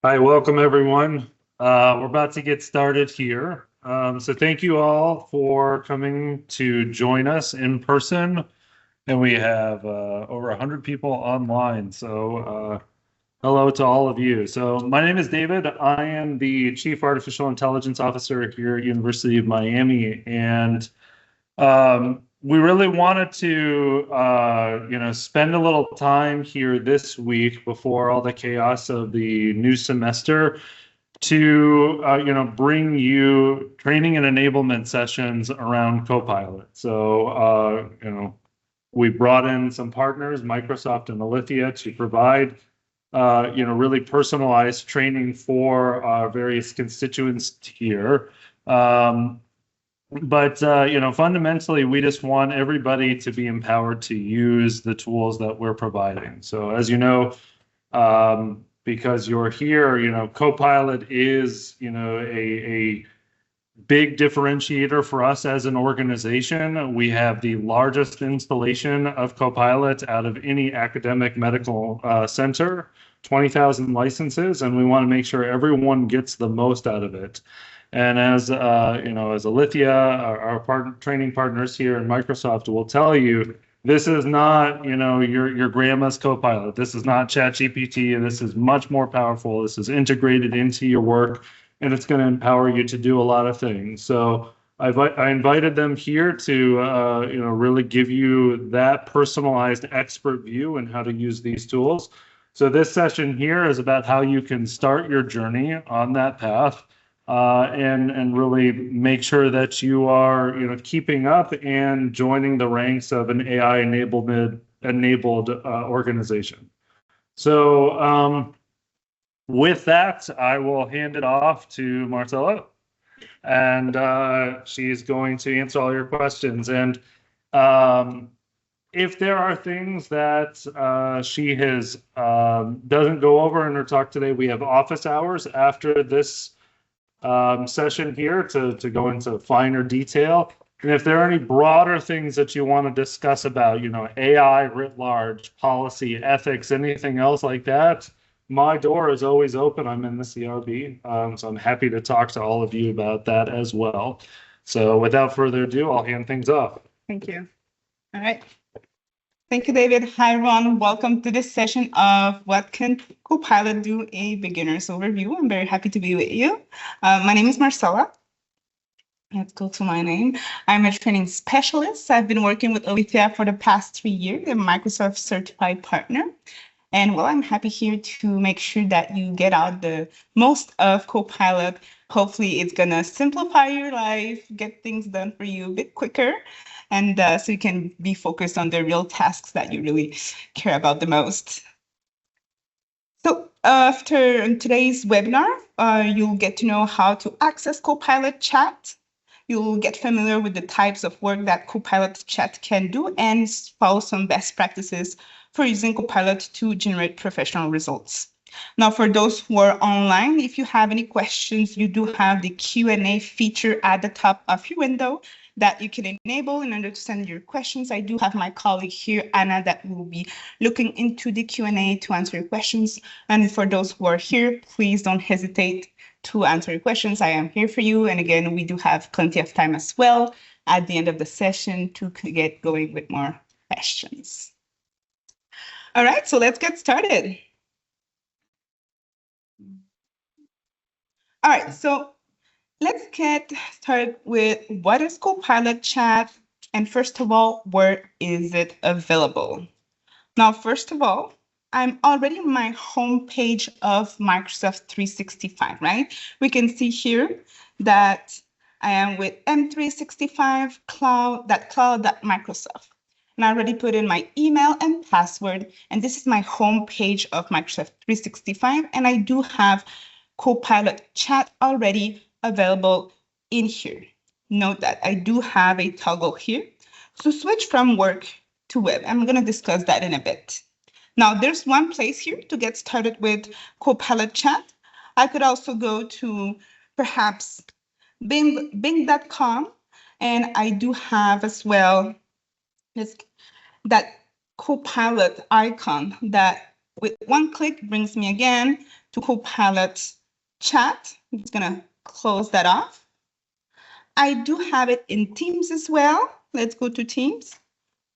Hi, welcome everyone. We're about to get started here. So thank you all for coming to join us in person. And we have over 100 people online. So hello to all of you. So my name is David. I am the Chief Artificial Intelligence Officer here at University of Miami. And we really wanted to, spend a little time here this week before all the chaos of the new semester to, bring you training and enablement sessions around Copilot. So, we brought in some partners, Microsoft and Alithia, to provide, really personalized training for our various constituents here. But fundamentally, we just want everybody to be empowered to use the tools that we're providing. So as you know, because you're here, Copilot is, a big differentiator for us as an organization. We have the largest installation of Copilot out of any academic medical center, 20,000 licenses, and we want to make sure everyone gets the most out of it. And as as Alithia, our training partners here in Microsoft will tell you, this is not, your grandma's Copilot. This is not ChatGPT. This is much more powerful. This is integrated into your work, and it's going to empower you to do a lot of things. So I invited them here to, really give you that personalized expert view and how to use these tools. So this session here is about how you can start your journey on that path. And really make sure that you are keeping up and joining the ranks of an AI enabled organization. So with that, I will hand it off to Marcella, and she's going to answer all your questions. And if there are things that she has doesn't go over in her talk today, we have office hours after this session here to go into finer detail. And if there are any broader things that you want to discuss about, AI writ large, policy, ethics, anything else like that, my door is always open. I'm in the CRB, so I'm happy to talk to all of you about that as well. So without further ado, I'll hand things off. Thank you. All right. Thank you, David. Hi, Ron. Welcome to this session of What Can Copilot Do? A Beginner's Overview. I'm very happy to be with you. My name is Marcella. Let's go to my name. I'm a training specialist. I've been working with Alithia for the past 3 years, a Microsoft certified partner. And well, I'm happy here to make sure that you get out the most of Copilot. Hopefully, it's going to simplify your life, get things done for you a bit quicker, and so you can be focused on the real tasks that you really care about the most. So after today's webinar, you'll get to know how to access Copilot Chat. You'll get familiar with the types of work that Copilot Chat can do and follow some best practices for using Copilot to generate professional results. Now, for those who are online, if you have any questions, you do have the Q&A feature at the top of your window that you can enable in order to send your questions. I do have my colleague here, Anna, that will be looking into the Q&A to answer your questions. And for those who are here, please don't hesitate to answer your questions. I am here for you. And again, we do have plenty of time as well at the end of the session to get going with more questions. All right, so let's get started. All right, so let's get started with what is Copilot Chat, and first of all, where is it available? Now, first of all, I'm already on my homepage of Microsoft 365, right? We can see here that I am with M365 cloud.microsoft. And I already put in my email and password, and this is my homepage of Microsoft 365, and I do have Copilot Chat already available in here. Note that I do have a toggle here to switch from work to web. I'm going to discuss that in a bit. Now, there's one place here to get started with Copilot Chat. I could also go to perhaps bing.com, and I do have as well that Copilot icon that with one click brings me again to Copilot chat. I'm just gonna close that off. I do have it in Teams as well. Let's go to Teams.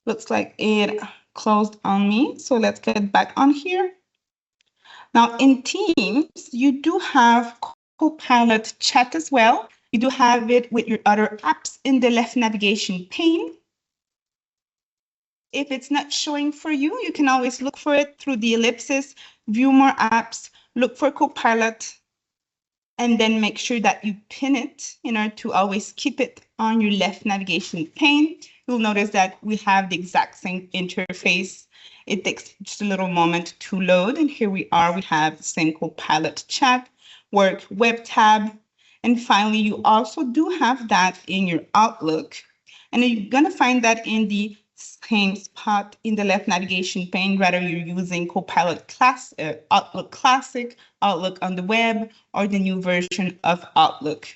Looks like it closed on me. So let's get back on here. Now in Teams, you do have Copilot chat as well. You do have it with your other apps in the left navigation pane. If it's not showing for you, you can always look for it through the ellipsis, view more apps, look for Copilot, and then make sure that you pin it in order to always keep it on your left navigation pane. You'll notice that we have the exact same interface. It takes just a little moment to load, and here we are. We have the same Copilot chat, work, web tab, and finally, you also do have that in your Outlook, and you're gonna find that in the same spot in the left navigation pane, whether you're using Copilot Outlook Classic, Outlook on the web, or the new version of Outlook.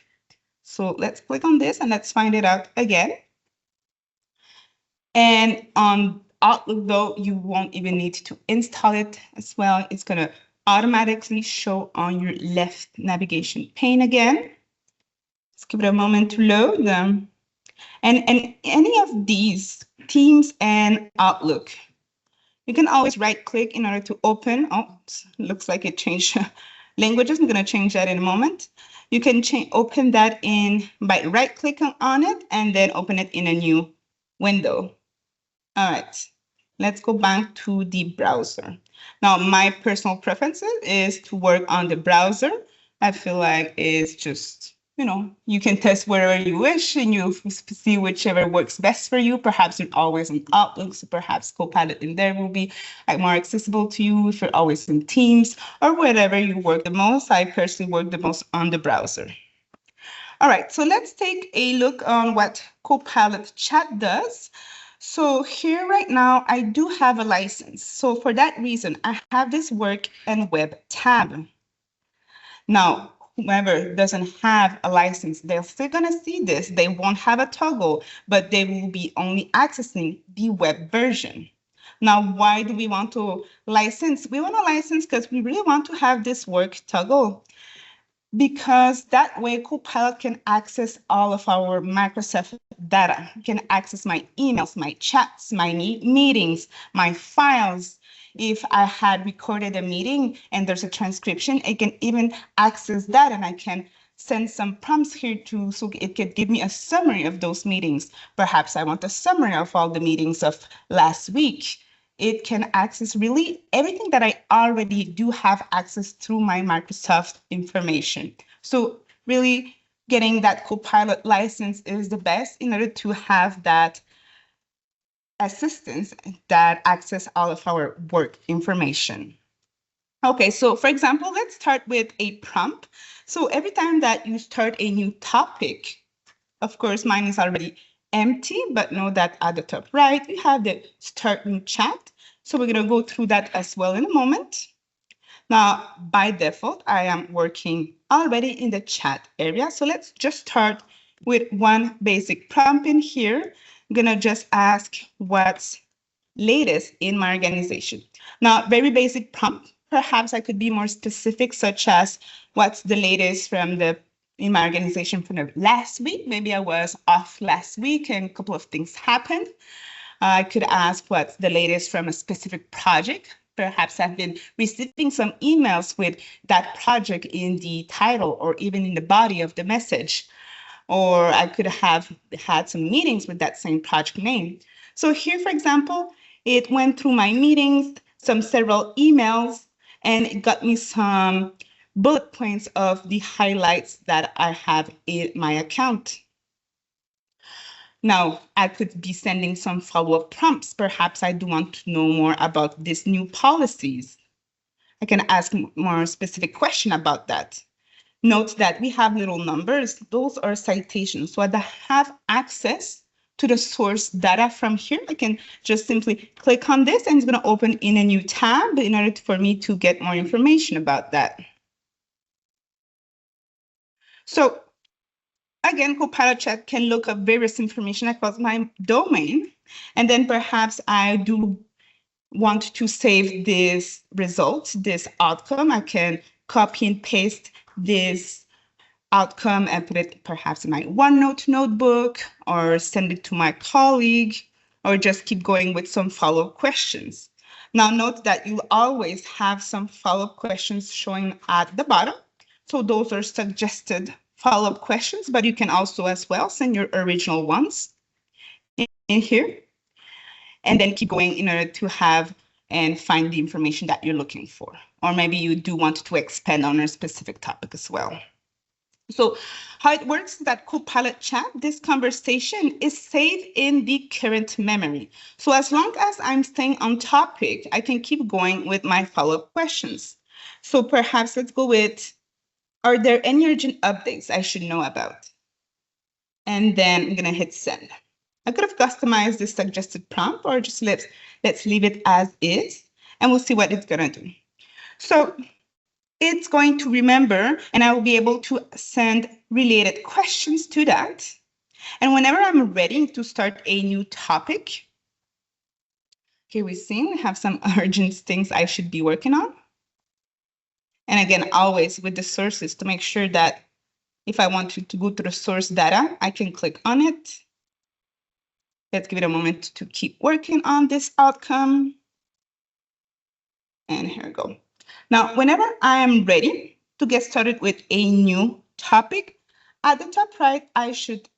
So let's click on this and let's find it out again. And on Outlook, though, you won't even need to install it as well. It's going to automatically show on your left navigation pane again. Let's give it a moment to load them. And any of these, Teams and Outlook, you can always right click in order to open. Oh, looks like it changed languages. I'm going to change that in a moment. You can open that in by right clicking on it and then open it in a new window. All right, let's go back to the browser. Now, my personal preference is to work on the browser. I feel like it's just, you can test wherever you wish and you see whichever works best for you. Perhaps you're always on Outlook, so perhaps Copilot in there will be more accessible to you if you're always in Teams or wherever you work the most. I personally work the most on the browser. All right, so let's take a look on what Copilot Chat does. So here right now, I do have a license. So for that reason, I have this work and web tab. Now, whoever doesn't have a license, they're still gonna see this. They won't have a toggle, but they will be only accessing the web version. Now, why do we want to license? We want to license because we really want to have this work toggle, because that way Copilot can access all of our Microsoft data. It can access my emails, my chats, my meetings, my files. If I had recorded a meeting and there's a transcription, it can even access that, and I can send some prompts here so it could give me a summary of those meetings. Perhaps I want a summary of all the meetings of last week. It can access really everything that I already do have access through my Microsoft information. So really getting that Copilot license is the best in order to have that assistance that access all of our work information. Okay, so for example, let's start with a prompt. So every time that you start a new topic, of course, mine is already empty, but know that at the top right, we have the start new chat. So we're gonna go through that as well in a moment. Now, by default, I am working already in the chat area. So let's just start with one basic prompt in here. I'm gonna just ask what's latest in my organization. Now, very basic prompt. Perhaps I could be more specific, such as what's the latest in my organization from the last week. Maybe I was off last week and a couple of things happened. I could ask what's the latest from a specific project. Perhaps I've been receiving some emails with that project in the title or even in the body of the message. Or I could have had some meetings with that same project name. So here, for example, it went through my meetings, several emails, and it got me some bullet points of the highlights that I have in my account. Now, I could be sending some follow-up prompts. Perhaps I do want to know more about these new policies. I can ask more specific question about that. Note that we have little numbers. Those are citations. So I have access to the source data from here. I can just simply click on this and it's going to open in a new tab in order for me to get more information about that. So again, Copilot Chat can look up various information across my domain. And then perhaps I do want to save this result, this outcome, I can copy and paste this outcome and put it perhaps in my OneNote notebook or send it to my colleague or just keep going with some follow-up questions. Now note that you'll always have some follow-up questions showing at the bottom. So those are suggested follow-up questions, but you can also as well send your original ones in here and then keep going in order to have and find the information that you're looking for. Or maybe you do want to expand on a specific topic as well. So how it works is that Copilot chat, this conversation is saved in the current memory. So as long as I'm staying on topic, I can keep going with my follow-up questions. So perhaps let's go with, are there any urgent updates I should know about? And then I'm gonna hit send. I could have customized this suggested prompt or just let's leave it as is, and we'll see what it's gonna do. So it's going to remember, and I will be able to send related questions to that. And whenever I'm ready to start a new topic, here we see we have some urgent things I should be working on. And again, always with the sources to make sure that if I want to go to the source data, I can click on it. Let's give it a moment to keep working on this outcome. And here we go. Now, whenever I am ready to get started with a new topic, at the top right, I should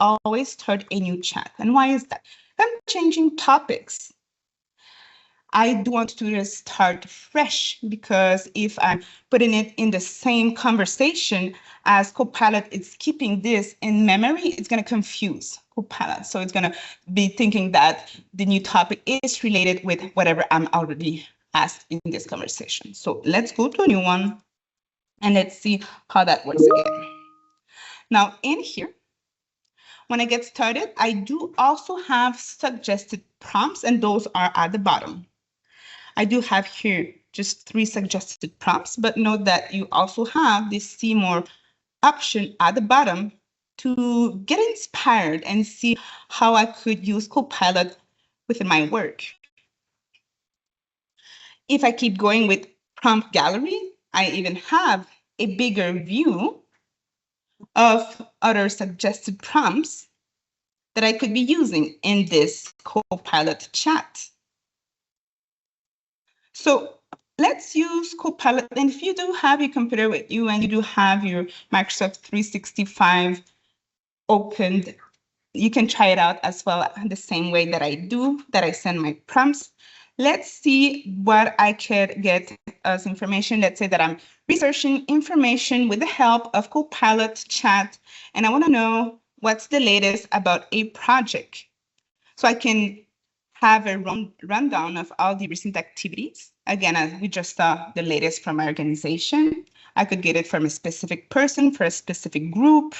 always start a new chat. And why is that? If I'm changing topics, I do want to just start fresh, because if I'm putting it in the same conversation as Copilot is keeping this in memory, it's going to confuse Copilot. So it's going to be thinking that the new topic is related with whatever I'm already asked in this conversation. So let's go to a new one and let's see how that works again. Now in here, when I get started, I do also have suggested prompts, and those are at the bottom. I do have here just 3 suggested prompts, but note that you also have this see more option at the bottom to get inspired and see how I could use Copilot within my work. If I keep going with prompt gallery, I even have a bigger view of other suggested prompts that I could be using in this Copilot chat. So let's use Copilot. And if you do have your computer with you and you do have your Microsoft 365 opened, you can try it out as well the same way that I do, that I send my prompts. Let's see what I could get as information. Let's say that I'm researching information with the help of Copilot chat, and I want to know what's the latest about a project. So I can have a rundown of all the recent activities. Again, as we just saw the latest from our organization. I could get it from a specific person for a specific group.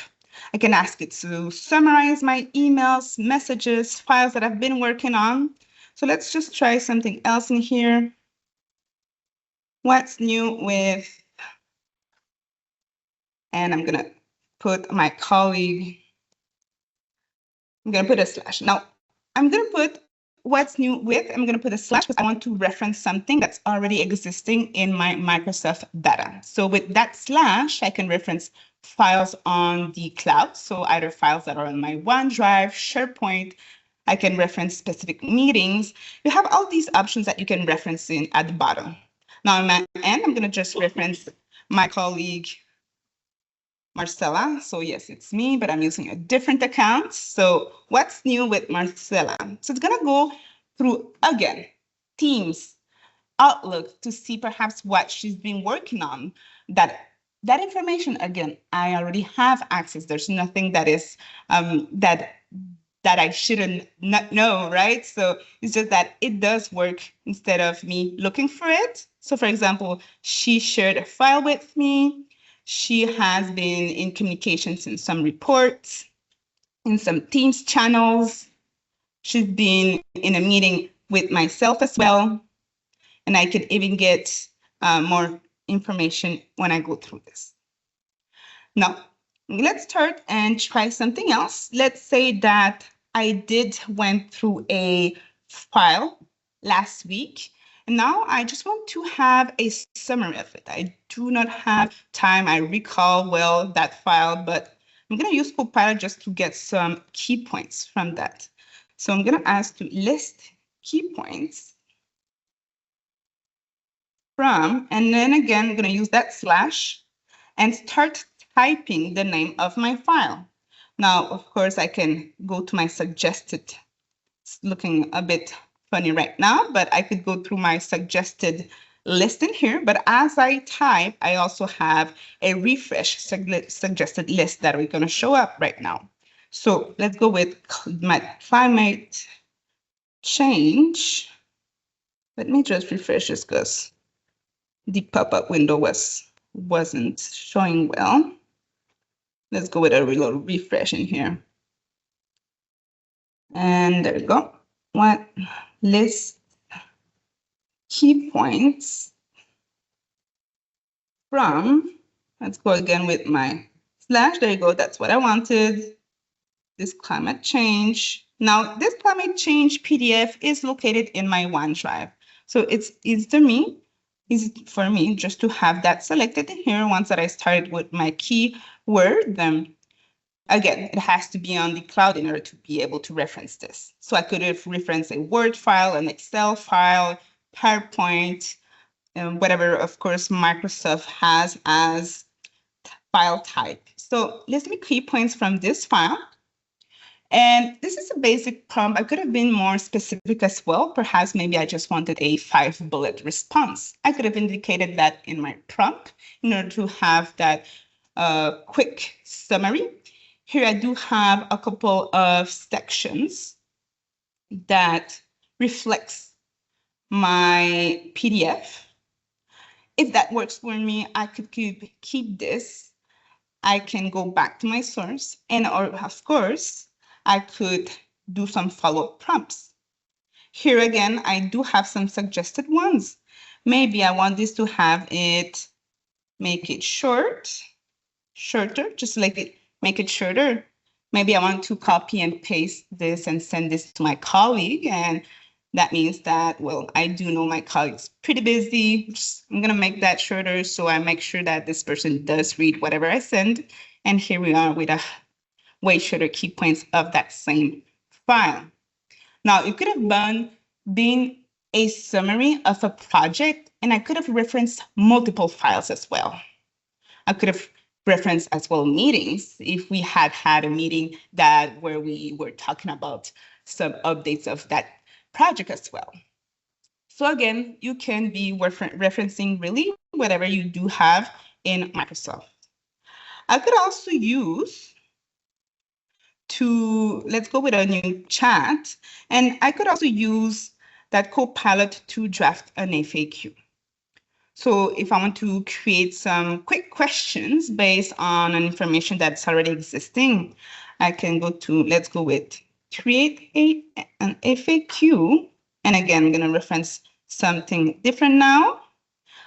I can ask it to summarize my emails, messages, files that I've been working on. So let's just try something else in here. What's new with, and I'm gonna put my colleague, I'm gonna put a slash. Now, I'm gonna put what's new with, I'm gonna put a slash because I want to reference something that's already existing in my Microsoft data. So with that slash, I can reference files on the cloud. So either files that are on my OneDrive, SharePoint, I can reference specific meetings. You have all these options that you can reference in at the bottom. Now on my end, I'm gonna just reference my colleague, Marcella. So yes, it's me, but I'm using a different account. So what's new with Marcella? So it's gonna go through again, Teams, Outlook to see perhaps what she's been working on. That information, again, I already have access. There's nothing that is that I shouldn't not know, right? So it's just that it does work instead of me looking for it. So for example, she shared a file with me. She has been in communications in some reports, in some Teams channels. She's been in a meeting with myself as well. And I could even get more information when I go through this. Now, let's start and try something else. Let's say that I did went through a file last week. And now I just want to have a summary of it. I do not have time. I recall well that file, but I'm going to use Copilot just to get some key points from that. So I'm going to ask to list key points from, and then again, I'm going to use that slash and start typing the name of my file. Now, of course, I can go to my suggested. It's looking a bit funny right now, but I could go through my suggested list in here. But as I type, I also have a refresh suggested list that are going to show up right now. So let's go with my climate change. Let me just refresh this because the pop-up window wasn't showing well. Let's go with a little refresh in here. And there we go. What list key points from, let's go again with my slash. There you go. That's what I wanted. This climate change. Now, this climate change PDF is located in my OneDrive. So it's easy for me just to have that selected in here once that I started with my keyword. Then again, it has to be on the cloud in order to be able to reference this. So I could have referenced a Word file, an Excel file, PowerPoint, and whatever, of course, Microsoft has as file type. So list me key points from this file. And this is a basic prompt. I could have been more specific as well. Perhaps maybe I just wanted a 5-bullet response. I could have indicated that in my prompt in order to have that quick summary. Here I do have a couple of sections that reflects my PDF. If that works for me, I could keep this. I can go back to my source, and or of course, I could do some follow-up prompts. Here again, I do have some suggested ones. Maybe I want this to have it, make it shorter, just like it, make it shorter. Maybe I want to copy and paste this and send this to my colleague. And that means that, well, I do know my colleague's pretty busy. I'm going to make that shorter so I make sure that this person does read whatever I send. And here we are with a way shorter key points of that same file. Now, it could have been a summary of a project, and I could have referenced multiple files as well. I could have referenced as well meetings if we had a meeting where we were talking about some updates of that project as well. So again, you can be referencing really whatever you do have in Microsoft. I could also use let's go with a new chat, and I could also use that Copilot to draft an FAQ. So if I want to create some quick questions based on an information that's already existing, I can let's go with create an FAQ. And again, I'm going to reference something different now.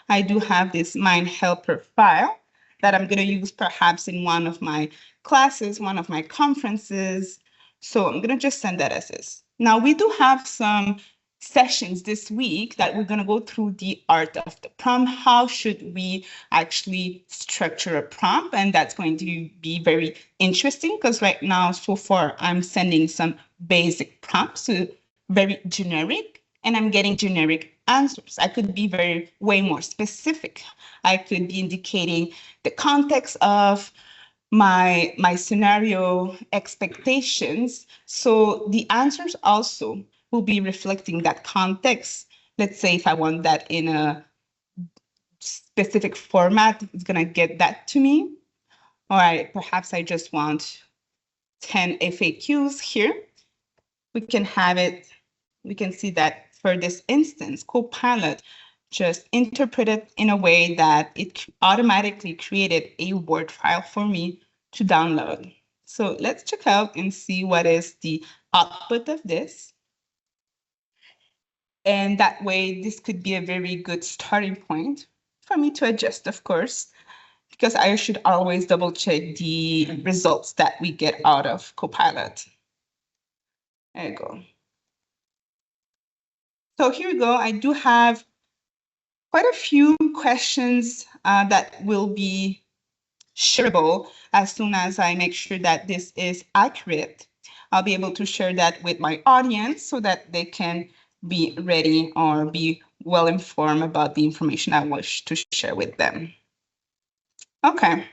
I do have this Mind Helper file that I'm going to use perhaps in one of my classes, one of my conferences. So I'm going to just send that as is. Now, we do have some sessions this week that we're going to go through the art of the prompt. How should we actually structure a prompt? And that's going to be very interesting because right now, so far, I'm sending some basic prompts, so very generic, and I'm getting generic answers. I could be way more specific. I could be indicating the context of my scenario expectations. So the answers also will be reflecting that context. Let's say if I want that in a specific format, it's going to get that to me. Or perhaps I just want 10 FAQs here. We can have it. We can see that for this instance, Copilot just interpreted in a way that it automatically created a Word file for me to download. So let's check out and see what is the output of this. And that way, this could be a very good starting point for me to adjust, of course, because I should always double check the results that we get out of Copilot. There you go. So here we go. I do have quite a few questions that will be shareable as soon as I make sure that this is accurate. I'll be able to share that with my audience so that they can be ready or be well informed about the information I wish to share with them. Okay,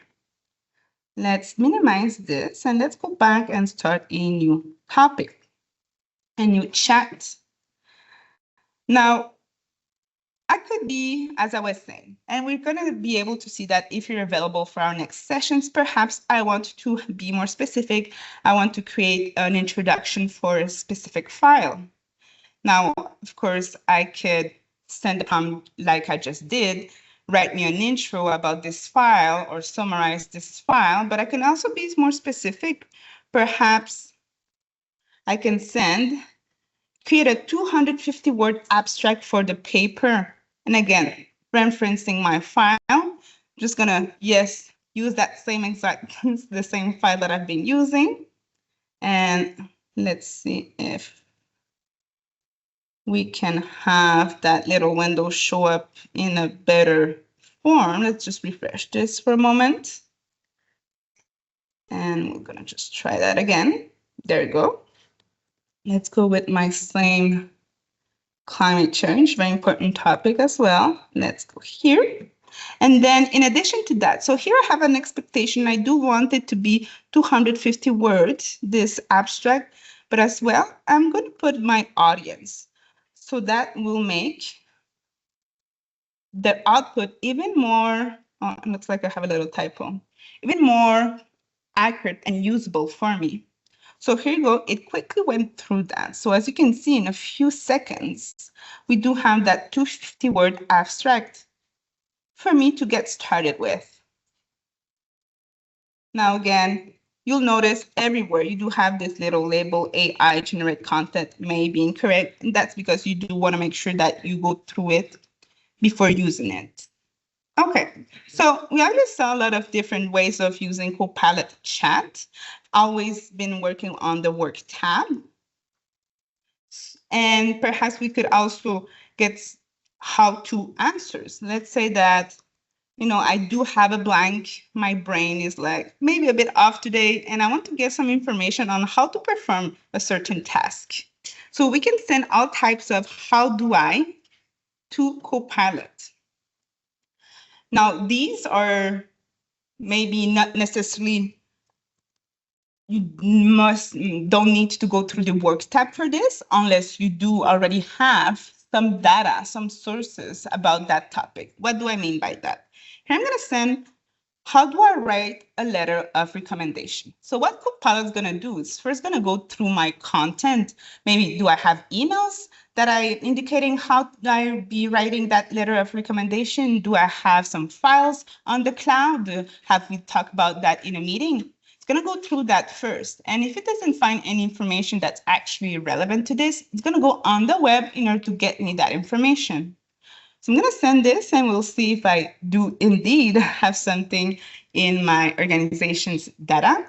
let's minimize this and let's go back and start a new topic, a new chat. Now, I could be, as I was saying, and we're going to be able to see that if you're available for our next sessions, perhaps I want to be more specific. I want to create an introduction for a specific file. Now, of course, I could send a prompt like I just did, write me an intro about this file or summarize this file, but I can also be more specific. Perhaps I can create a 250-word abstract for the paper. And again, referencing my file, I'm just gonna, use that same exact, the same file that I've been using. And let's see if we can have that little window show up in a better form. Let's just refresh this for a moment. And we're gonna just try that again. There you go. Let's go with my same climate change, very important topic as well. Let's go here. And then in addition to that, so here I have an expectation. I do want it to be 250 words, this abstract, but as well, I'm going to put my audience. So that will make the output even more, oh, it looks like I have a little typo, even more accurate and usable for me. So here you go, it quickly went through that. So as you can see in a few seconds, we do have that 250-word abstract for me to get started with. Now again, you'll notice everywhere you do have this little label, AI generate content may be incorrect. And that's because you do want to make sure that you go through it before using it. Okay, so we already saw a lot of different ways of using Copilot chat. Always been working on the work tab. And perhaps we could also get how-to answers. Let's say that, I do have a blank. My brain is like maybe a bit off today, and I want to get some information on how to perform a certain task. So we can send all types of how do I to Copilot. Now, these are maybe not necessarily, you don't need to go through the work tab for this unless you do already have some data, some sources about that topic. What do I mean by that? Here I'm going to send, how do I write a letter of recommendation? So what Copilot is going to do is first going to go through my content. Maybe do I have emails that I indicating how I be writing that letter of recommendation? Do I have some files on the cloud? Have we talked about that in a meeting? It's going to go through that first. And if it doesn't find any information that's actually relevant to this, it's going to go on the web in order to get me that information. So I'm going to send this and we'll see if I do indeed have something in my organization's data.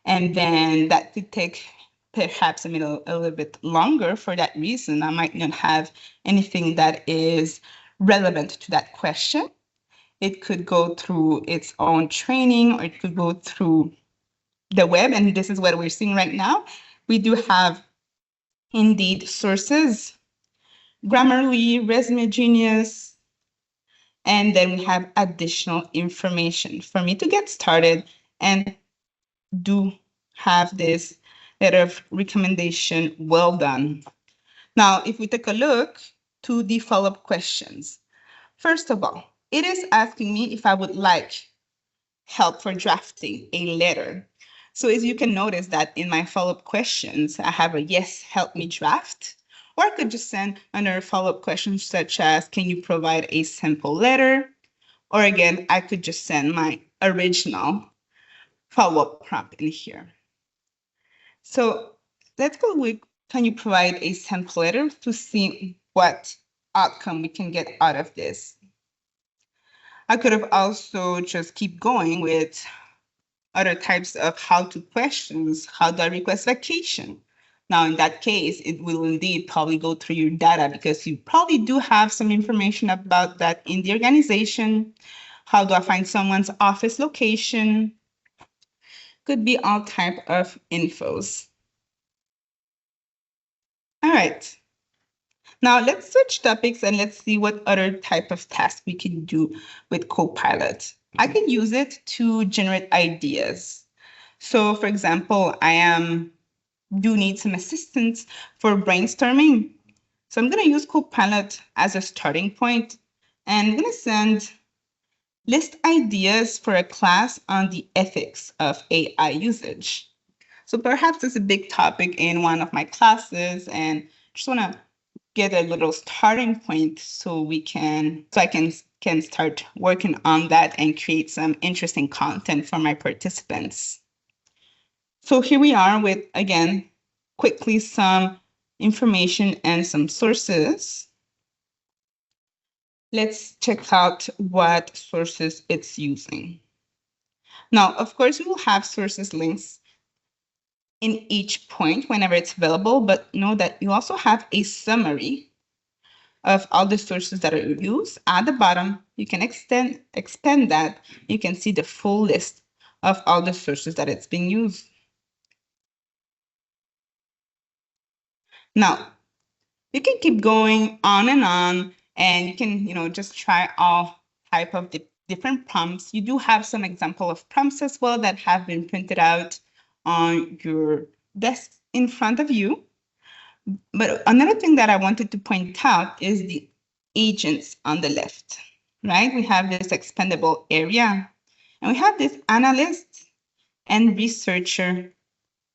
And then that could take perhaps a little bit longer. For that reason, I might not have anything that is relevant to that question. It could go through its own training, or it could go through the web, and this is what we're seeing right now. We do have indeed sources, Grammarly, Resume Genius, and then we have additional information for me to get started and do have this letter of recommendation well done. Now, if we take a look to the follow-up questions, first of all, it is asking me if I would like help for drafting a letter. So as you can notice that in my follow-up questions, I have a yes, help me draft, or I could just send another follow-up question such as, can you provide a sample letter? Or again, I could just send my original follow-up prompt in here. So let's go with, can you provide a sample letter to see what outcome we can get out of this? I could have also just keep going with other types of how-to questions. How do I request vacation? Now, in that case, it will indeed probably go through your data because you probably do have some information about that in the organization. How do I find someone's office location? Could be all type of infos. All right. Now let's switch topics and let's see what other type of tasks we can do with Copilot. I can use it to generate ideas. So for example, do need some assistance for brainstorming. So I'm going to use Copilot as a starting point, and I'm going to list ideas for a class on the ethics of AI usage. So perhaps it's a big topic in one of my classes, and just want to get a little starting point so I can start working on that and create some interesting content for my participants. So here we are with, again, quickly some information and some sources. Let's check out what sources it's using. Now, of course, we will have sources links in each point whenever it's available, but know that you also have a summary of all the sources that are used. At the bottom, you can expand that. You can see the full list of all the sources that it's being used. Now, you can keep going on, and you can, just try all type of different prompts. You do have some example of prompts as well that have been printed out on your desk in front of you. But another thing that I wanted to point out is the agents on the left, right? We have this expandable area, and we have this analyst and researcher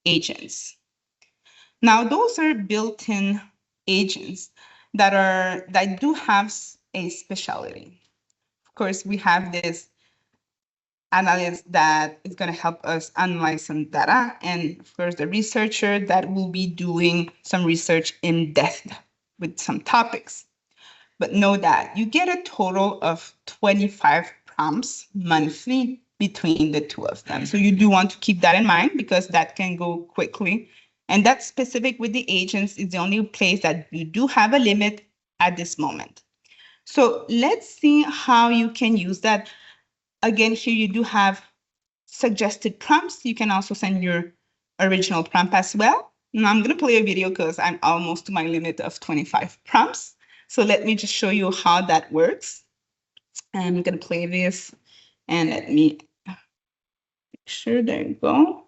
agents. Now, those are built-in agents that do have a specialty. Of course, we have this analyst that is going to help us analyze some data, and of course, the researcher that will be doing some research in depth with some topics. But know that you get a total of 25 prompts monthly between the two of them. So you do want to keep that in mind because that can go quickly. And that's specific with the agents is the only place that you do have a limit at this moment. So let's see how you can use that. Again, here you do have suggested prompts. You can also send your original prompt as well. Now I'm going to play a video because I'm almost to my limit of 25 prompts. So let me just show you how that works. I'm going to play this and let me make sure, there you go.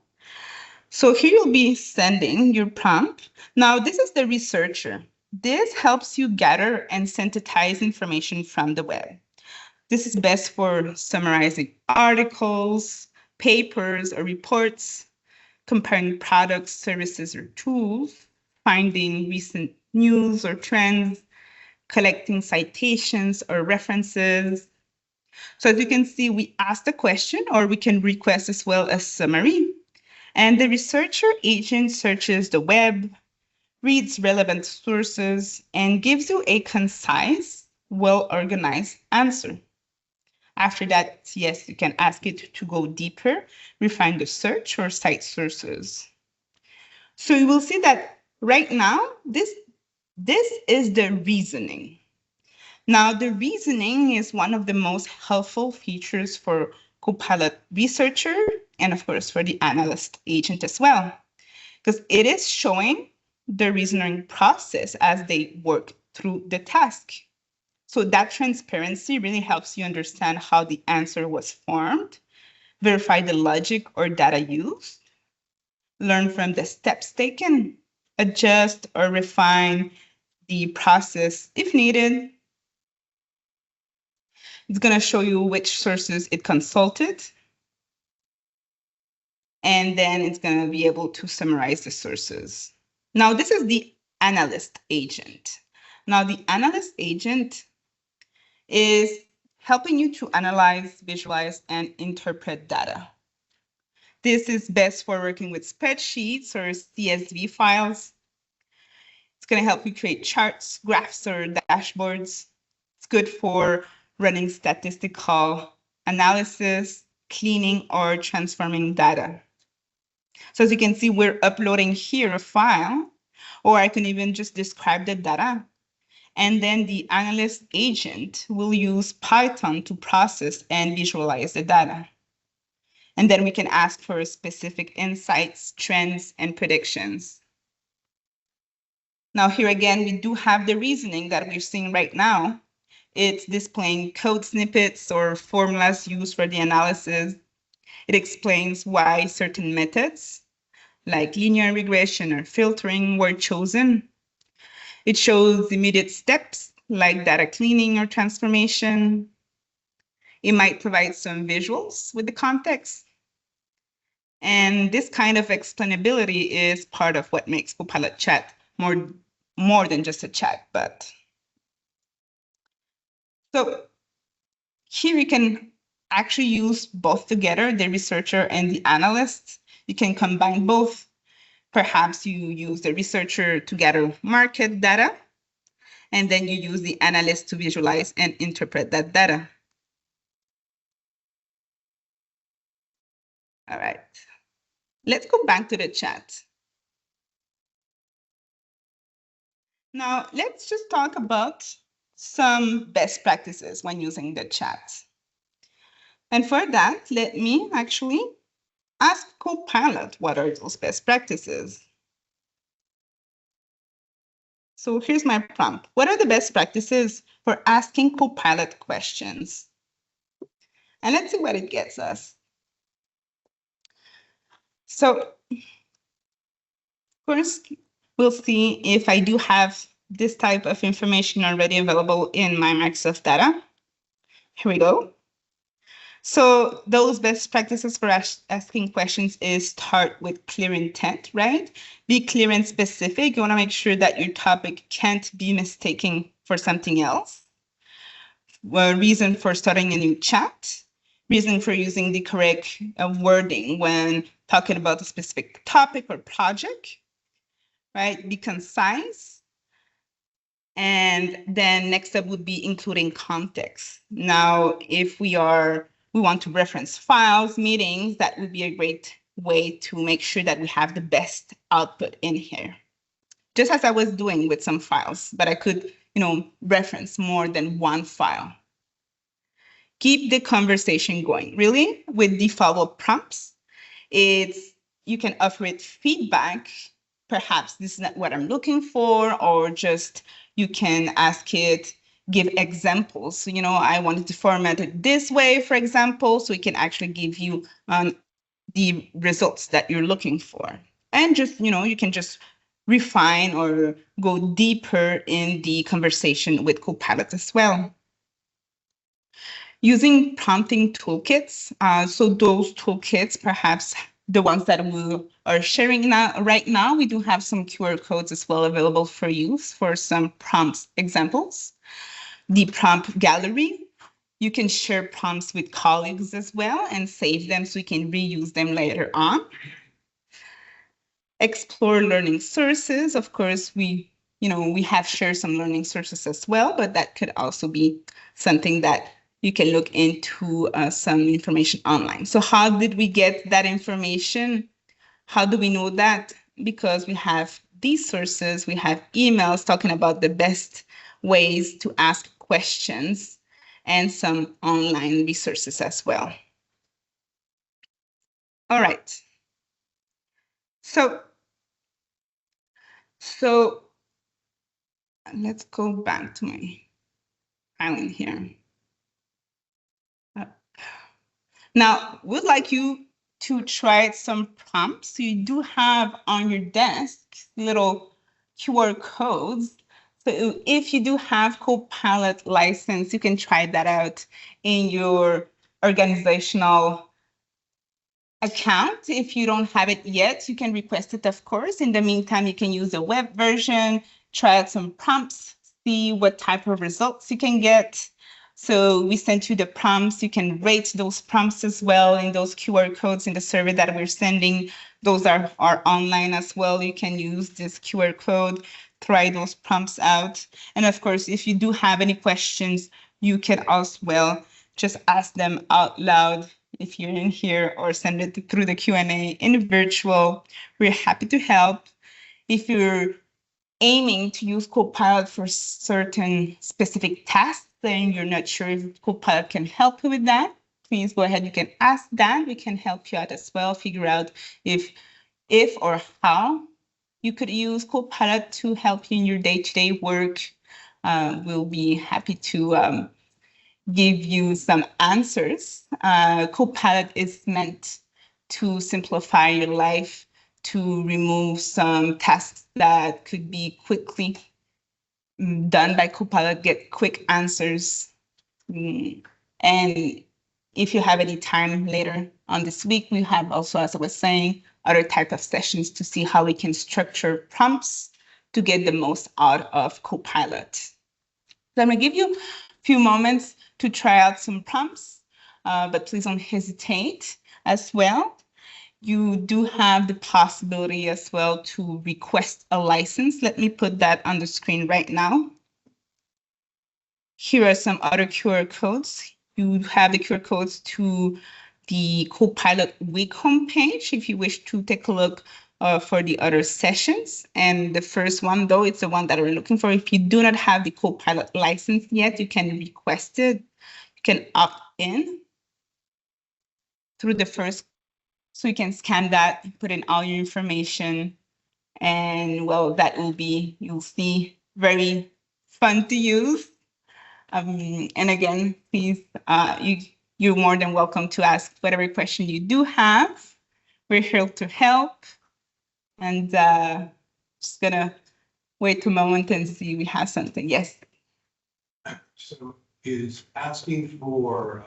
So here you'll be sending your prompt. Now this is the researcher. This helps you gather and synthesize information from the web. This is best for summarizing articles, papers, or reports, comparing products, services, or tools, finding recent news or trends, collecting citations or references. So as you can see, we ask the question, or we can request as well a summary. And the researcher agent searches the web, reads relevant sources, and gives you a concise, well-organized answer. After that, yes, you can ask it to go deeper, refine the search, or cite sources. So you will see that right now, this is the reasoning. Now, the reasoning is one of the most helpful features for Copilot researcher and, of course, for the analyst agent as well, because it is showing the reasoning process as they work through the task. So that transparency really helps you understand how the answer was formed, verify the logic or data used, learn from the steps taken, adjust or refine the process if needed. It's going to show you which sources it consulted, and then it's going to be able to summarize the sources. Now, this is the analyst agent. Now, the analyst agent is helping you to analyze, visualize, and interpret data. This is best for working with spreadsheets or CSV files. It's going to help you create charts, graphs, or dashboards. It's good for running statistical analysis, cleaning, or transforming data. So as you can see, we're uploading here a file, Or I can even just describe the data. And then the analyst agent will use Python to process and visualize the data. And then we can ask for specific insights, trends, and predictions. Now, here again, we do have the reasoning that we're seeing right now. It's displaying code snippets or formulas used for the analysis. It explains why certain methods, like linear regression or filtering, were chosen. It shows immediate steps, like data cleaning or transformation. It might provide some visuals with the context. And this kind of explainability is part of what makes Copilot Chat more than just a chat, but so here you can actually use both together, the researcher and the analyst. You can combine both. Perhaps you use the researcher to gather market data, and then you use the analyst to visualize and interpret that data. All right, let's go back to the chat. Now, let's just talk about some best practices when using the chat. And for that, let me actually ask Copilot what are those best practices. So here's my prompt. What are the best practices for asking Copilot questions? And let's see what it gets us. So first, we'll see if I do have this type of information already available in my Microsoft data. Here we go. So those best practices for asking questions is start with clear intent, right? Be clear and specific. You want to make sure that your topic can't be mistaken for something else. Reason for starting a new chat. Reason for using the correct wording when talking about a specific topic or project, right? Be concise. And then next up would be including context. Now, if we want to reference files, meetings, that would be a great way to make sure that we have the best output in here. Just as I was doing with some files, but I could, reference more than one file. Keep the conversation going, really, with the follow-up prompts. You can offer it feedback. Perhaps this is not what I'm looking for, or just you can ask it, give examples. So, I wanted to format it this way, for example, so it can actually give you the results that you're looking for. And just, you can just refine or go deeper in the conversation with Copilot as well. Using prompting toolkits. So those toolkits, perhaps the ones that we are sharing right now, we do have some QR codes as well available for use for some prompts examples. The prompt gallery, you can share prompts with colleagues as well and save them so you can reuse them later on. Explore learning sources. Of course, we have shared some learning sources as well, but that could also be something that you can look into some information online. So how did we get that information? How do we know that? Because we have these sources, we have emails talking about the best ways to ask questions and some online resources as well. All right. So let's go back to my island here. Now, we'd like you to try some prompts. You do have on your desk little QR codes. So if you do have Copilot license, you can try that out in your organizational account. If you don't have it yet, you can request it, of course. In the meantime, you can use a web version, try out some prompts, see what type of results you can get. So we sent you the prompts. You can rate those prompts as well in those QR codes in the survey that we're sending. Those are online as well. You can use this QR code, try those prompts out. And of course, if you do have any questions, you can as well just ask them out loud if you're in here, or send it through the Q&A in virtual. We're happy to help. If you're aiming to use Copilot for certain specific tasks, then you're not sure if Copilot can help you with that, please go ahead. You can ask that. We can help you out as well, figure out if or how you could use Copilot to help you in your day-to-day work. We'll be happy to give you some answers. Copilot is meant to simplify your life, to remove some tasks that could be quickly done by Copilot, get quick answers. And if you have any time later on this week, we have also, as I was saying, other type of sessions to see how we can structure prompts to get the most out of Copilot. So I'm going to give you a few moments to try out some prompts, but please don't hesitate as well. You do have the possibility as well to request a license. Let me put that on the screen right now. Here are some other QR codes. You have the QR codes to the Copilot Week homepage if you wish to take a look for the other sessions. And the first one, though, it's the one that we're looking for. If you do not have the Copilot license yet, you can request it. You can opt in through the first. So you can scan that, put in all your information, and well, that will be, you'll see, very fun to use. And again, please, you're more than welcome to ask whatever question you do have. We're here to help. And just gonna wait a moment and see if we have something. Yes. So is asking for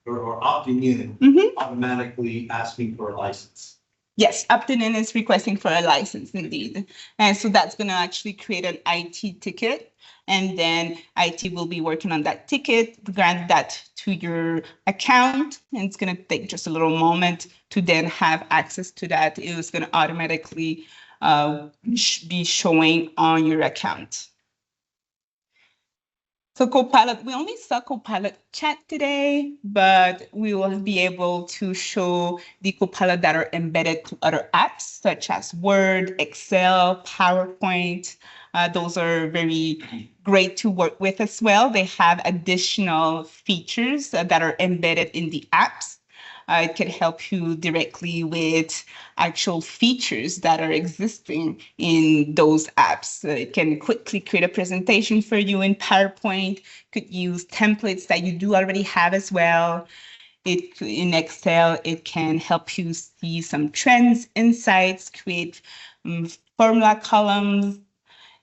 or opting in automatically asking for a license? Yes, opting in is requesting for a license indeed. And so that's going to actually create an IT ticket. And then IT will be working on that ticket, grant that to your account. And it's going to take just a little moment to then have access to that. It was going to automatically be showing on your account. So Copilot, we only saw Copilot chat today, but we will be able to show the Copilot that are embedded to other apps, such as Word, Excel, PowerPoint. Those are very great to work with as well. They have additional features that are embedded in the apps. It can help you directly with actual features that are existing in those apps. It can quickly create a presentation for you in PowerPoint, could use templates that you do already have as well. In Excel, it can help you see some trends, insights, create formula columns.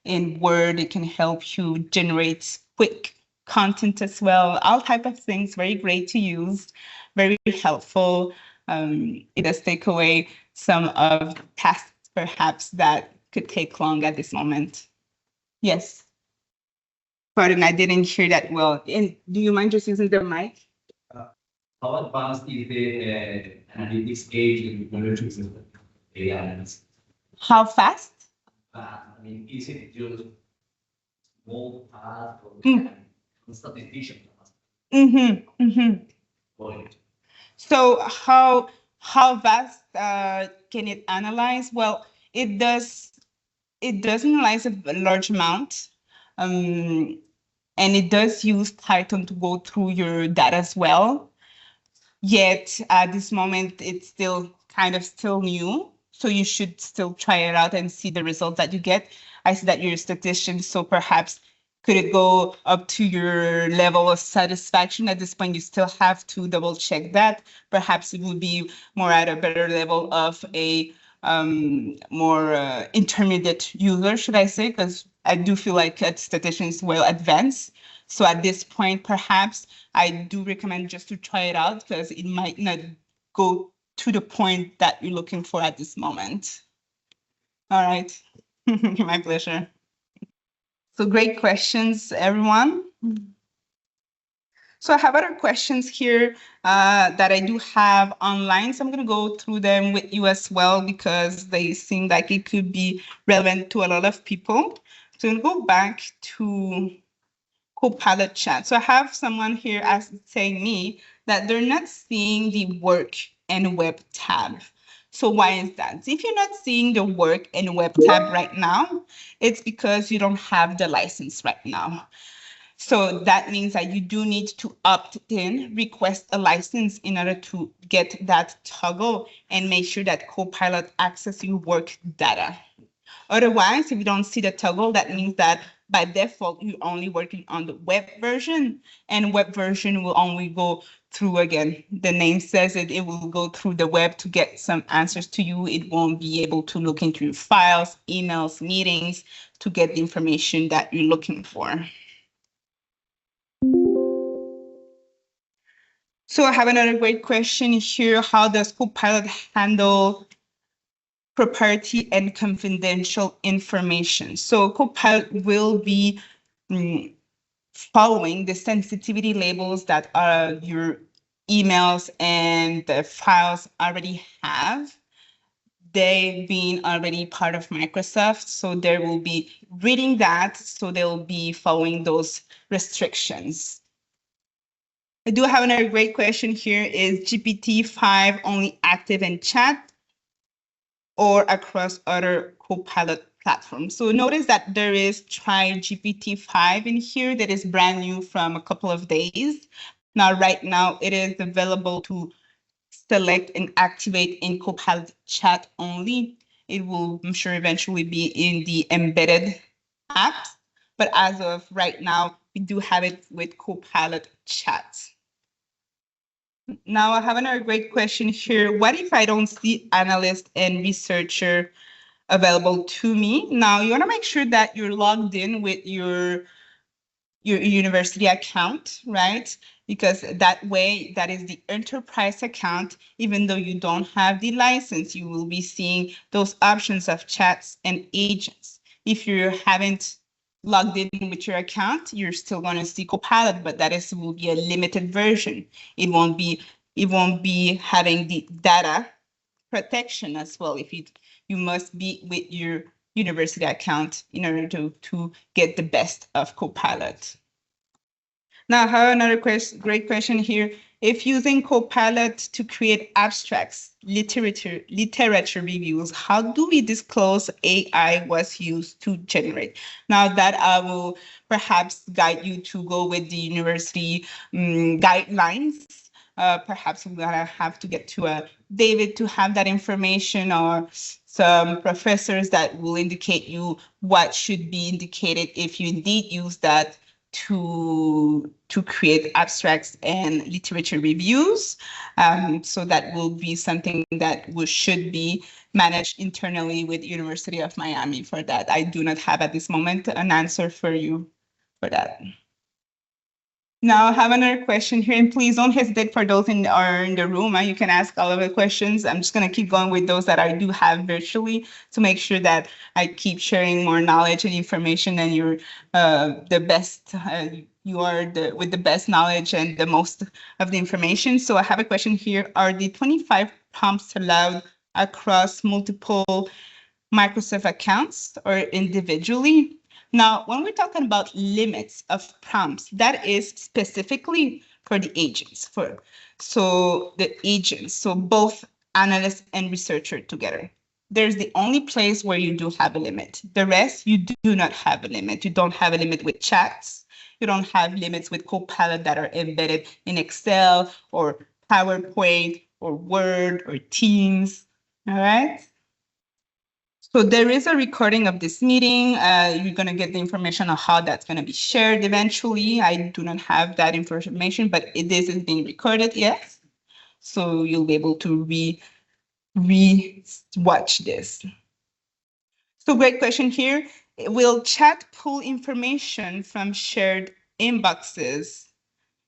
In Word, it can help you generate quick content as well, all type of things, very great to use, very helpful. It does take away some of the tasks perhaps that could take long at this moment. Yes. Pardon, I didn't hear that well. And do you mind just using the mic? How advanced is the analytics age in emerging system AI? How fast? I mean, is it just small task or statistician? So how fast can it analyze? Well, it does analyze a large amount, and it does use Python to go through your data as well. Yet at this moment, it's still still new. So you should still try it out and see the results that you get. I see that you're a statistician, so perhaps could it go up to your level of satisfaction? At this point, you still have to double check that. Perhaps it would be more at a better level of a more intermediate user, should I say? Because I do feel like a statistician is well advanced. So at this point, perhaps I do recommend just to try it out because it might not go to the point that you're looking for at this moment. All right, my pleasure. So great questions, everyone. So I have other questions here that I do have online. So I'm going to go through them with you as well because they seem like it could be relevant to a lot of people. So I'm going to go back to Copilot chat. So I have someone here saying me that they're not seeing the work and web tab. So why is that? If you're not seeing the work and web tab right now, it's because you don't have the license right now. So that means that you do need to opt in, request a license in order to get that toggle and make sure that Copilot access your work data. Otherwise, if you don't see the toggle, that means that by default, you're only working on the web version, and web version will only go through, again, the name says it, it will go through the web to get some answers to you. It won't be able to look into your files, emails, meetings to get the information that you're looking for. So I have another great question here. How does Copilot handle proprietary and confidential information? So Copilot will be following the sensitivity labels that your emails and the files already have. They being already part of Microsoft, so they will be reading that, so they'll be following those restrictions. I do have another great question here. Is GPT-5 only active in chat or across other Copilot platforms? So notice that there is Try GPT-5 in here that is brand new from a couple of days. Now, right now, it is available to select and activate in Copilot chat only. It will, I'm sure, eventually be in the embedded apps. But as of right now, we do have it with Copilot chat. Now I have another great question here. What if I don't see analyst and researcher available to me? Now you want to make sure that you're logged in with your university account, right? Because that way, that is the enterprise account. Even though you don't have the license, you will be seeing those options of chats and agents. If you haven't logged in with your account, you're still going to see Copilot, but will be a limited version. It won't be having the data protection as well. If you must be with your university account in order to get the best of Copilot. Now, I have another great question here. If using Copilot to create abstracts, literature reviews, how do we disclose AI was used to generate? Now that I will perhaps guide you to go with the university guidelines. Perhaps we're gonna have to get to David to have that information, or some professors that will indicate you what should be indicated if you indeed use that to create abstracts and literature reviews. So that will be something that should be managed internally with University of Miami for that. I do not have at this moment an answer for you for that. Now I have another question here, and please don't hesitate for those in the room. You can ask all of the questions. I'm just going to keep going with those that I do have virtually to make sure that I keep sharing more knowledge and information, and you're the best. You are with the best knowledge and the most of the information. So I have a question here. Are the 25 prompts allowed across multiple Microsoft accounts or individually? Now, when we're talking about limits of prompts, that is specifically for the agents, so both analyst and researcher together. There's the only place where you do have a limit. The rest, you do not have a limit. You don't have a limit with chats. You don't have limits with Copilot that are embedded in Excel or PowerPoint or Word or Teams, all right? So there is a recording of this meeting. You're going to get the information on how that's going to be shared eventually. I do not have that information, but this is being recorded, yes. So you'll be able to watch this. So great question here. Will chat pull information from shared inboxes?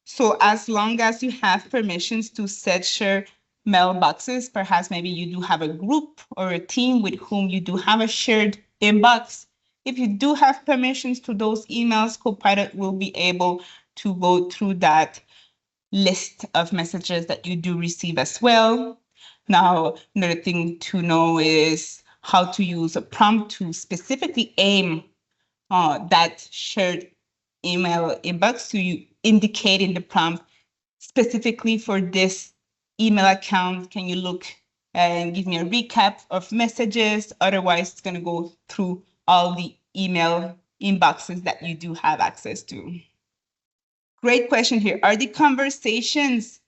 So as long as you have permissions to set share mailboxes, perhaps maybe you do have a group or a team with whom you do have a shared inbox. If you do have permissions to those emails, Copilot will be able to go through that list of messages that you do receive as well. Now, another thing to know is how to use a prompt to specifically aim that shared email inbox to indicate in the prompt specifically for this email account, can you look and give me a recap of messages. Otherwise, it's going to go through all the email inboxes that you do have access to. Great question here. Are the conversations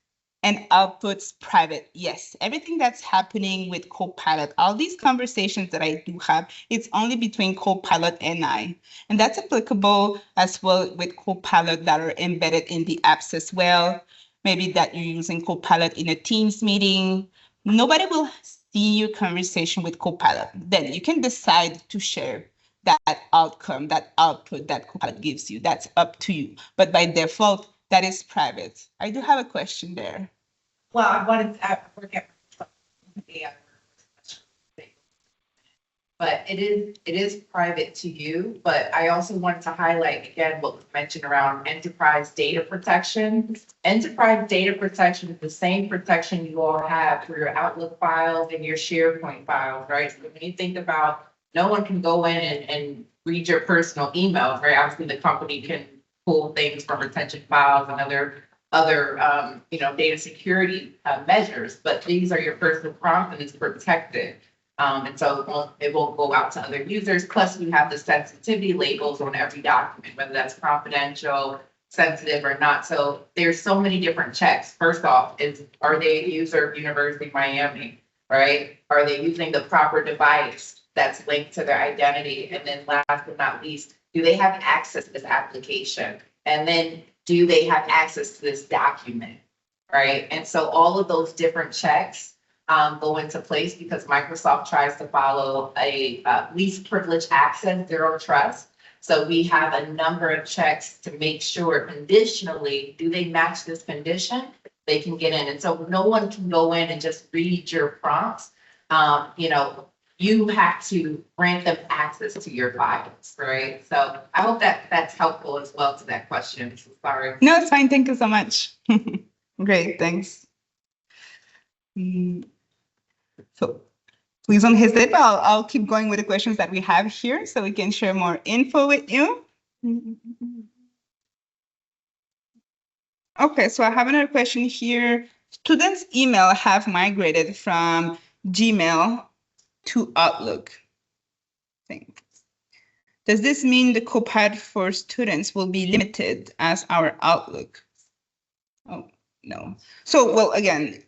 and outputs private? Yes, everything that's happening with Copilot, all these conversations that I do have, it's only between Copilot and I. And that's applicable as well with Copilot that are embedded in the apps as well. Maybe that you're using Copilot in a Teams meeting. Nobody will see your conversation with Copilot. Then you can decide to share that outcome, that output that Copilot gives you. That's up to you. But by default, that is private. I do have a question there. Well, I wanted to forget, but it is private to you. But I also wanted to highlight again what was mentioned around enterprise data protection. Enterprise data protection is the same protection you all have for your Outlook files and your SharePoint files, right? So when you think about, no one can go in and read your personal emails, right? Obviously, the company can pull things from retention files and other data security measures, but these are your personal prompts and it's protected. And so it won't go out to other users. Plus, you have the sensitivity labels on every document, whether that's confidential, sensitive, or not. So there's so many different checks. First off, are they a user of University of Miami, right? Are they using the proper device that's linked to their identity? And then last but not least, do they have access to this application? And then do they have access to this document, right? And so all of those different checks go into place because Microsoft tries to follow a least privilege access, zero trust. So we have a number of checks to make sure conditionally, do they match this condition? They can get in. And so no one can go in and just read your prompts. You have to grant them access to your files, right? So I hope that's helpful as well to that question. So sorry. No, it's fine. Thank you so much. Great, thanks. So please don't hesitate, but I'll keep going with the questions that we have here so we can share more info with you. Okay, so I have another question here. Students' email have migrated from Gmail to Outlook. Thanks. Does this mean the Copilot for students will be limited as our Outlook? Oh, no. So, well, again,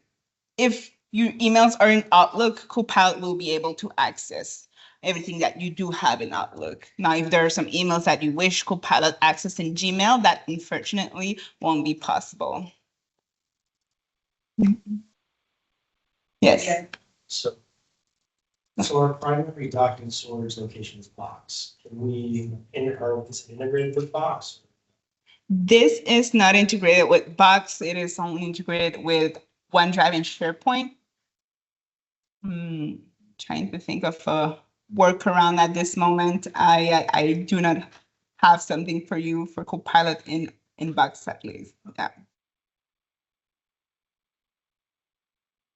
if your emails are in Outlook, Copilot will be able to access everything that you do have in Outlook. Now, if there are some emails that you wish Copilot access in Gmail, that unfortunately won't be possible. Yes. Yeah. So our primary document storage location is Box. Can we integrate with Box? This is not integrated with Box. It is only integrated with OneDrive and SharePoint. Trying to think of a workaround at this moment. I do not have something for you for Copilot in Box at least. Yeah.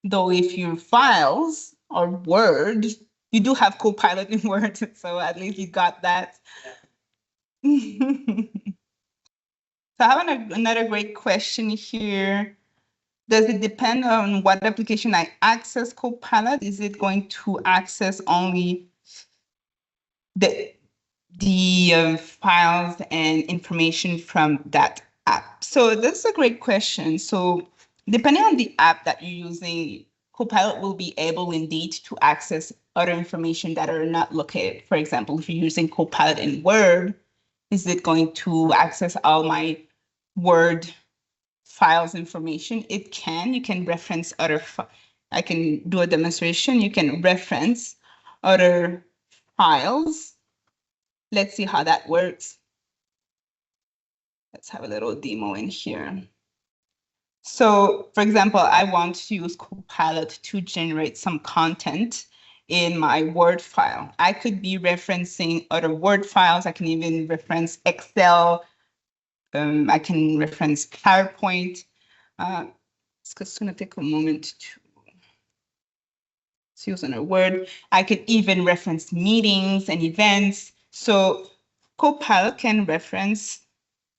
Though if your files or Word, you do have Copilot in Word, so at least you got that. So I have another great question here. Does it depend on what application I access Copilot? Is it going to access only the files and information from that app? So that's a great question. So depending on the app that you're using, Copilot will be able indeed to access other information that are not located. For example, if you're using Copilot in Word, is it going to access all my Word files information? It can. You can reference other. I can do a demonstration. You can reference other files. Let's see how that works. Let's have a little demo in here. So, for example, I want to use Copilot to generate some content in my Word file. I could be referencing other Word files. I can even reference Excel. I can reference PowerPoint. It's just going to take a moment to use another word. I could even reference meetings and events. So Copilot can reference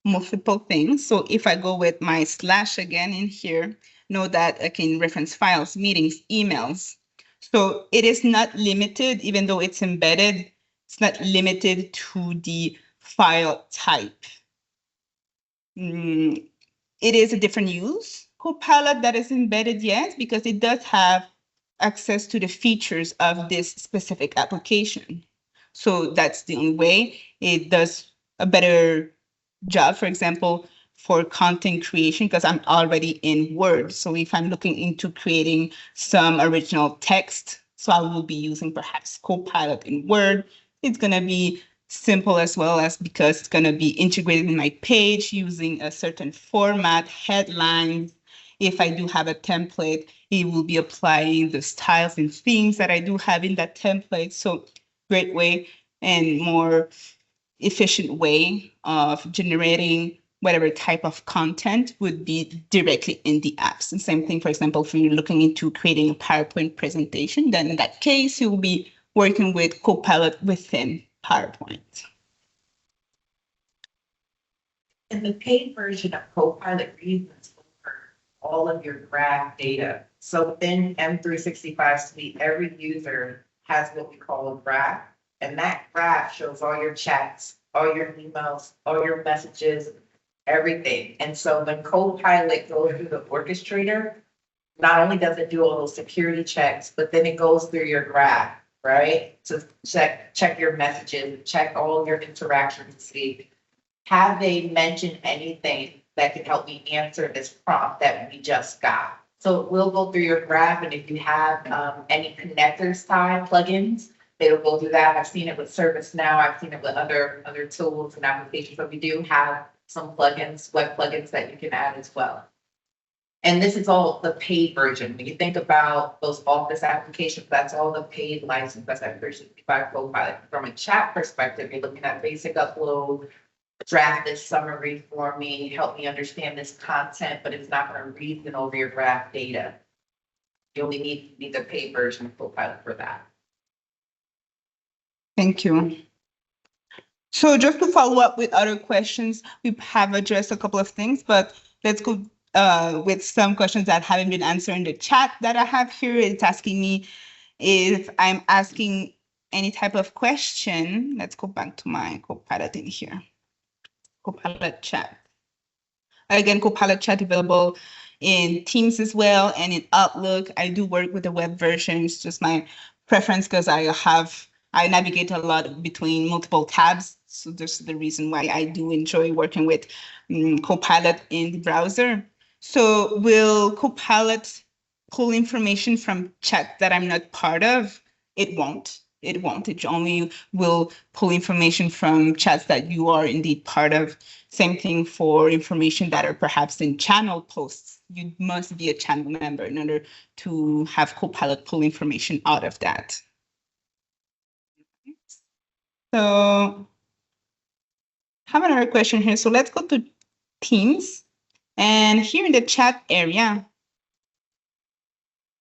multiple things. So if I go with my / again in here, know that I can reference files, meetings, emails. So it is not limited, even though it's embedded, it's not limited to the file type. It is a different use. Copilot that is embedded, yes, because it does have access to the features of this specific application. So that's the only way. It does a better job, for example, for content creation, because I'm already in Word. So if I'm looking into creating some original text, so I will be using perhaps Copilot in Word. It's going to be simple as well as because it's going to be integrated in my page using a certain format, headlines. If I do have a template, it will be applying the styles and themes that I do have in that template. So great way and more efficient way of generating whatever type of content would be directly in the apps. And same thing, for example, if you're looking into creating a PowerPoint presentation, then in that case, you'll be working with Copilot within PowerPoint. And the paid version of Copilot reads over all of your graph data. So within M365 Suite, every user has what we call a graph. And that graph shows all your chats, all your emails, all your messages, everything. And so when Copilot goes through the orchestrator, not only does it do all those security checks, but then it goes through your graph, right? To check your messages, check all your interactions, see, have they mentioned anything that could help me answer this prompt that we just got? So we'll go through your graph, and if you have any connectors tied, plugins, it'll go through that. I've seen it with ServiceNow. I've seen it with other tools and applications, but we do have some plugins, web plugins that you can add as well. And this is all the paid version. When you think about those Office applications, that's all the paid license. That's at 365 Copilot. From a chat perspective, you're looking at basic upload, draft this summary for me, help me understand this content, but it's not going to reason over your graph data. You only need the paid version of Copilot for that. Thank you. So just to follow up with other questions, we have addressed a couple of things, but let's go with some questions that haven't been answered in the chat that I have here. It's asking me if I'm asking any type of question. Let's go back to my Copilot in here. Copilot chat. Again, Copilot chat available in Teams as well and in Outlook. I do work with the web version. It's just my preference because I navigate a lot between multiple tabs. So this is the reason why I do enjoy working with Copilot in the browser. So will Copilot pull information from chat that I'm not part of? It won't. It won't. It only will pull information from chats that you are indeed part of. Same thing for information that are perhaps in channel posts. You must be a channel member in order to have Copilot pull information out of that. So I have another question here. So let's go to Teams. And here in the chat area,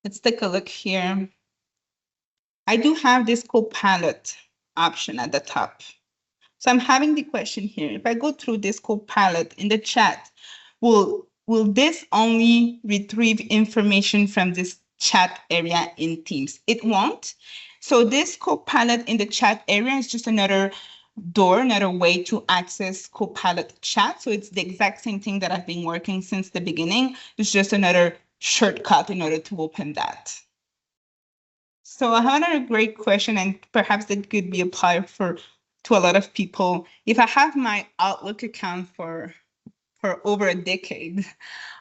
let's take a look here. I do have this Copilot option at the top. So I'm having the question here. If I go through this Copilot in the chat, will this only retrieve information from this chat area in Teams? It won't. So this Copilot in the chat area is just another door, another way to access Copilot chat. So it's the exact same thing that I've been working since the beginning. It's just another shortcut in order to open that. So I have another great question, and perhaps that could be applied to a lot of people. If I have my Outlook account for over a decade,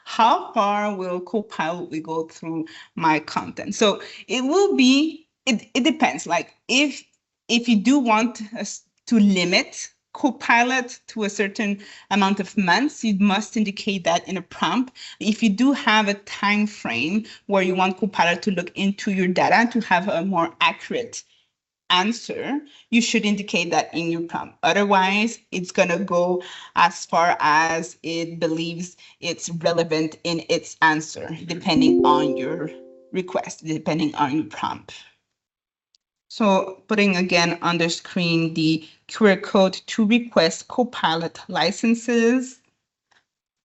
how far will Copilot go through my content? So it will be, it depends. Like if you do want us to limit Copilot to a certain amount of months, you must indicate that in a prompt. If you do have a time frame where you want Copilot to look into your data to have a more accurate answer, you should indicate that in your prompt. Otherwise, it's going to go as far as it believes it's relevant in its answer, depending on your request, depending on your prompt. So putting again on the screen the QR code to request Copilot licenses.